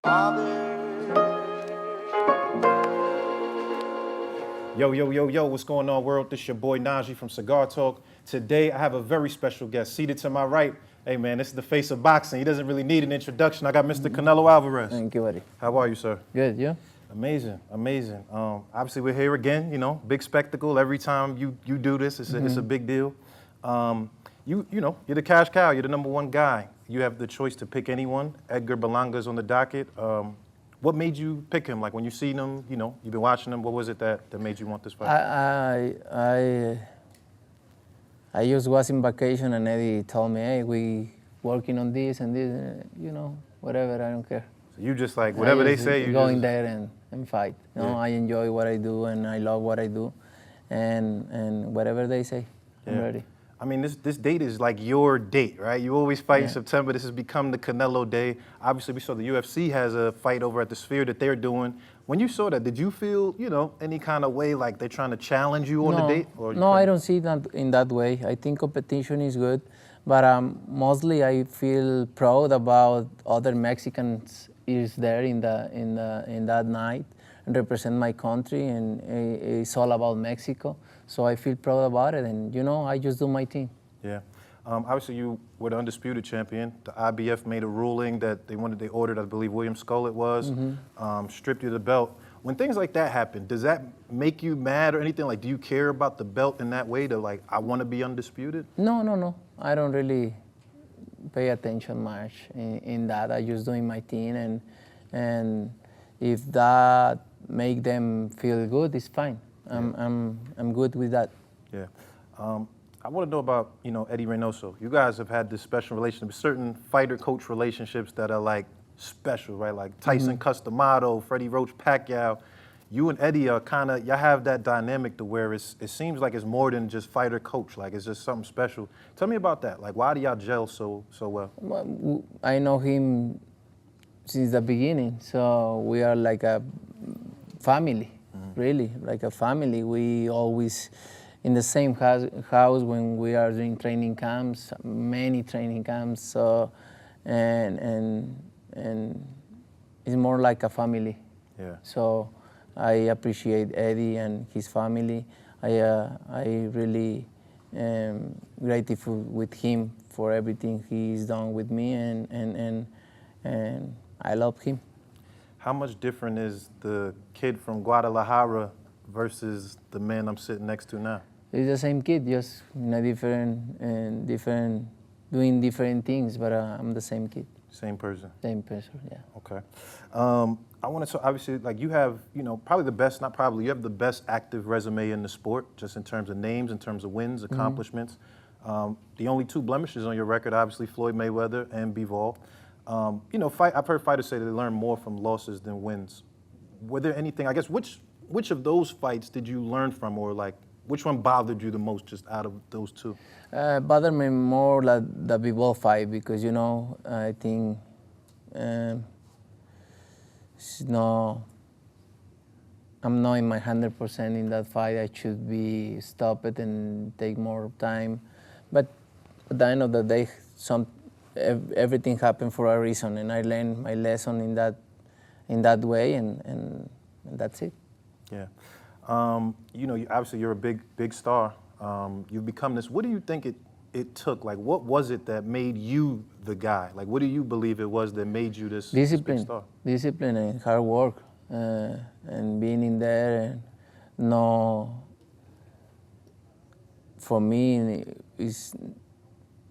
Yo, what's going on, world? This is your boy Najee from Cigar Talk. Today, I have a very special guest seated to my right. Hey, man, this is the face of boxing. He doesn't really need an introduction. I got Mr. Canelo Alvarez. Thank you, buddy. How are you, sir? Good, you? Amazing. Obviously, we're here again, big spectacle. Every time you do this, it's a big deal. You're the cash cow. You're the number one guy. You have the choice to pick anyone. Edgar Berlanga's on the docket. What made you pick him? Like when you seen him, you've been watching him. What was it that made you want this fight? I just was in vacation and Eddie told me, hey, we working on this and this, whatever, I don't care. So you just like, whatever they say, you go in there and fight. I enjoy what I do and I love what I do. And whatever they say, I'm ready. I mean, this date is like your date, right? You always fight in September. This has become the Canelo Day. Obviously, we saw the UFC has a fight over at the Sphere that they're doing. When you saw that, did you feel, any kind of way like they're trying to challenge you on the date? No, I don't see that in that way. I think competition is good, but mostly I feel proud about other Mexicans is there in that night and represent my country, and it's all about Mexico. So I feel proud about it, and I just do my thing. Yeah. Obviously, you were the undisputed champion. The IBF made a ruling that they ordered, I believe, William Scull stripped you the belt. When things like that happen, does that make you mad or anything? Like, do you care about the belt in that way to like, I want to be undisputed? No. I don't really pay attention much in that. I just doing my thing, and if that make them feel good, it's fine. I'm good with that. Yeah. I want to know about, Eddie Reynoso. You guys have had this special relationship, certain fighter-coach relationships that are like special, right? Like Tyson Customato, Freddie Roach Pacquiao. You and Eddie are y'all have that dynamic to where it seems like it's more than just fighter-coach, like it's just something special. Tell me about that. Like, why do y'all gel so well? Well, I know him since the beginning, so we are like a family. Really, like a family. We always in the same house when we are doing training camps, many training camps. So, and it's more like a family. Yeah. So I appreciate Eddie and his family. I really am grateful with him for everything he's done with me, and I love him. How much different is the kid from Guadalajara versus the man I'm sitting next to now? It's the same kid, just in a different, doing different things, but I'm the same kid. Same person? Same person, yeah. Okay. I want to, obviously, like you have, probably the best, not probably, you have the best active resume in the sport, just in terms of names, in terms of wins, accomplishments. The only two blemishes on your record, obviously, Floyd Mayweather and Bivol. I've heard fighters say that they learn more from losses than wins. Were there anything, I guess, which of those fights did you learn from, or like, which one bothered you the most just out of those two? Bothered me more like the Bivol fight because, I think I'm not in my 100% in that fight. I should be stop it and take more time. But at the end of the day, everything happened for a reason, and I learned my lesson in that way, and that's it. Yeah. Obviously you're a big star. You've become this. What do you think it took? Like, what was it that made you the guy? Like, what do you believe it was that made you this big star? Discipline and hard work, and being in there, and for me, it's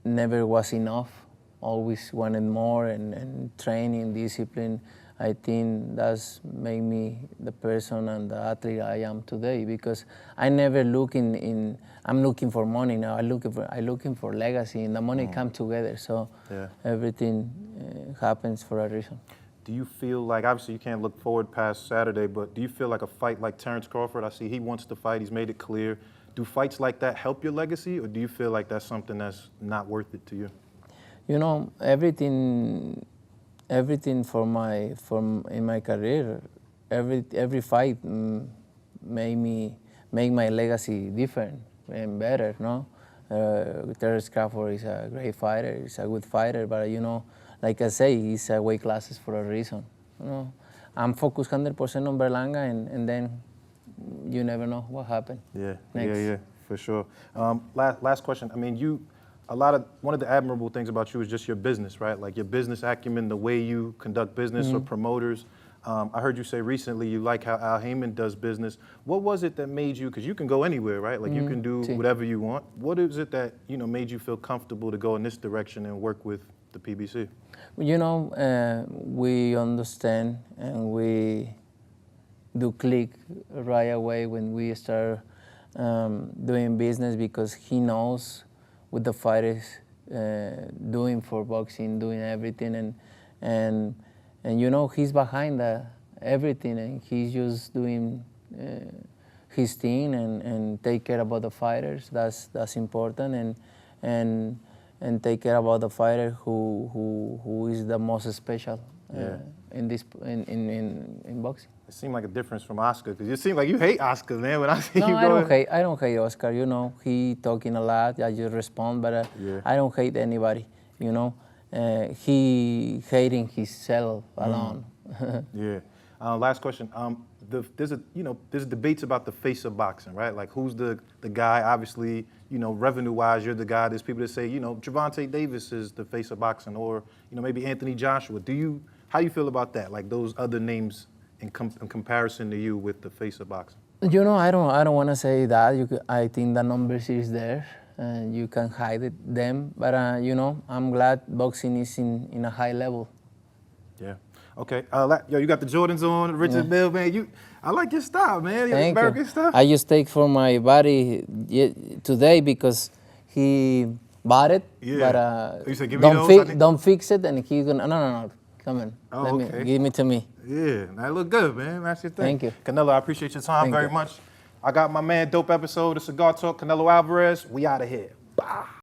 never was enough. Always wanted more, and training, discipline. I think that's made me the person and the athlete I am today, because I never look I'm looking for money now. I'm looking for legacy, and the money come together. So everything happens for a reason. Do you feel like, obviously you can't look forward past Saturday, but do you feel like a fight like Terence Crawford? I see he wants to fight. He's made it clear. Do fights like that help your legacy, or do you feel like that's something that's not worth it to you? Everything in my career, every fight make my legacy different and better. Terence Crawford is a great fighter. He's a good fighter, but like I say, he's a weight classes for a reason. You know, I'm focused 100% on Berlanga, and then you never know what happened. Yeah, Next. yeah, for sure. Last question. I mean, one of the admirable things about you is just your business, right? Like your business acumen, the way you conduct business or promoters. I heard you say recently you like how Al Heyman does business. What was it that made you, because you can go anywhere, right? Like you can do whatever you want. What is it that, made you feel comfortable to go in this direction and work with the PBC? You know, we understand and we do click right away when we start doing business, because he knows what the fighters doing for boxing, doing everything, and you know, he's behind everything, and he's just doing his thing and take care about the fighters. That's important, and take care about the fighter who is the most special in boxing. It seemed like a difference from Oscar, because you seem like you hate Oscar, man. When I see No, you I don't hate Oscar. You know, he talking a lot. I just respond, but I don't hate anybody. You know, he hating himself alone. Yeah. Last question. There's debates about the face of boxing, right? Like who's the guy? Obviously, revenue-wise, you're the guy. There's people that say, Gervonta Davis is the face of boxing, or maybe Anthony Joshua. How do you feel about that? Like those other names in comparison to you with the face of boxing? You know, I don't want to say that. I think the numbers is there, and you can hide them. But I'm glad boxing is in a high level. Yeah. Okay. You got the Jordans on, Richard Mille, man. I like your style, man. Your Thank American you. style. I just take for my body today because he bought it. Yeah. But You said, give me those. Don't fix it, and he's gonna no. Come on. Oh, okay. Give me to me. Yeah, that look good, man. That's your thing. Thank you. Canelo, I appreciate your time Thank very you. much. I got my man, dope episode of Cigar Talk, Canelo Alvarez. We out of here. Bye.